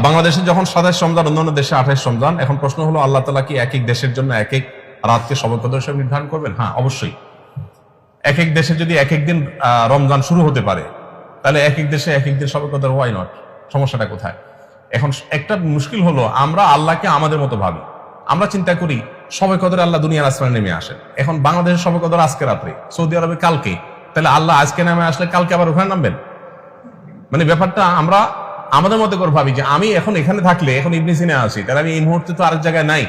বাংলাদেশে যখন 27 রমজান, অন্যান্য দেশে 28 রমজান। এখন প্রশ্ন হলো, আল্লাহ তাআলা কি এক এক দেশের জন্য এক এক রাতকে শবে কদর হিসেবে নির্ধারণ করবেন? হ্যাঁ, অবশ্যই। এক এক দেশে যদি এক এক দিন রমজান শুরু হতে পারে, তাহলে এক এক দেশে এক এক দিন শবে কদর, ওয়াই নট? সমস্যাটা কোথায়? এখন একটা মুশকিল হলো, আমরা আল্লাহকে আমাদের মতো ভাবি। আমরা চিন্তা করি শবে কদরে আল্লাহ দুনিয়ার আসমানে নেমে আসেন। এখন বাংলাদেশের শবে কদর আজকে রাত্রে, সৌদি আরবে কালকে, তাহলে আল্লাহ আজকে নেমে আসলে কালকে আবার ওখানে নামবেন? মানে ব্যাপারটা আমরা আমাদের মতো করে ভাবি যে আমি এখন এখানে থাকলে, এখন ইবনে সিনা আছি, তাহলে আমি এই মুহূর্তে তো আরেক জায়গায় নাই।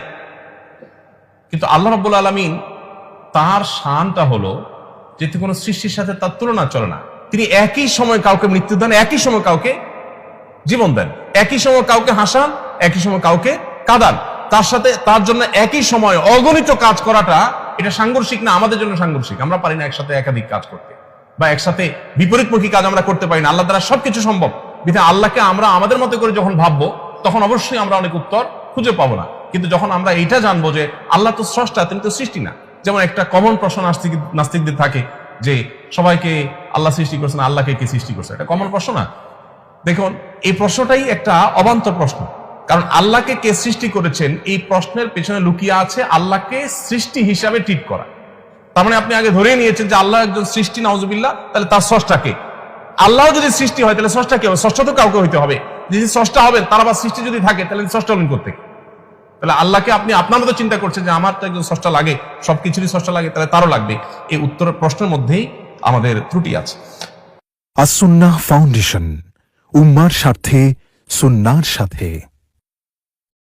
কিন্তু আল্লাহ রাব্বুল আলামিন, তার শানটা হলো যে কোনো সৃষ্টির সাথে তার তুলনা চলে না। তিনি একই সময় কাউকে মৃত্যু দেন, একই সময় কাউকে জীবন দেন, একই সময় কাউকে হাসান, একই সময় কাউকে কাঁদান। তার সাথে তার জন্য একই সময় অগণিত কাজ করাটা, এটা সাংঘর্ষিক না? আমাদের জন্য সাংঘর্ষিক। আমরা পারি না একসাথে একাধিক কাজ করতে, বা একসাথে বিপরীতমুখী কাজ আমরা করতে পারি না। আল্লাহ দ্বারা সবকিছু সম্ভব। বিধায় আল্লাহকে আমরা আমাদের মতো করে যখন ভাববো, তখন অবশ্যই আমরা অনেক উত্তর খুঁজে পাবো না। কিন্তু যখন আমরা এইটা জানবো যে আল্লাহ তো স্রষ্টা, তিনি তো সৃষ্টি না। যেমন একটা কমন প্রশ্ন নাস্তিকদের থাকে যে সবাইকে আল্লাহ সৃষ্টি করছেন, আল্লাহকে কে সৃষ্টি করছে? এটা কমন প্রশ্ন না? দেখুন, এই প্রশ্নটাই একটা অবান্তর প্রশ্ন। কারণ আল্লাহকে কে সৃষ্টি করেছেন, এই প্রশ্নের পেছনে লুকিয়ে আছে আল্লাহকে সৃষ্টি হিসাবে ট্রিট করা। তার মানে আপনি আগে ধরে নিয়েছেন যে আল্লাহ একজন সৃষ্টি, নাউজুবিল্লাহ, তাহলে তার স্রষ্টাকে। আল্লাহ যদি সৃষ্টি হয়, তাহলে স্রষ্টা কে হবে? স্রষ্টা তো কাউকে হইতে হবে। যদি স্রষ্টা হবেন, তার আবার সৃষ্টি যদি থাকে, তাহলে স্রষ্টা হলেন করতে। তাহলে আল্লাহকে আপনি আপনার মতো চিন্তা করছেন যে আমার তো একজন স্রষ্টা লাগে, সবকিছুরই স্রষ্টা লাগে, তাহলে তারও লাগবে। এই উত্তরের প্রশ্নের মধ্যেই আমাদের ত্রুটি আছে। আস-সুন্নাহ ফাউন্ডেশন, উম্মার স্বার্থে, সুন্নাহর সাথে।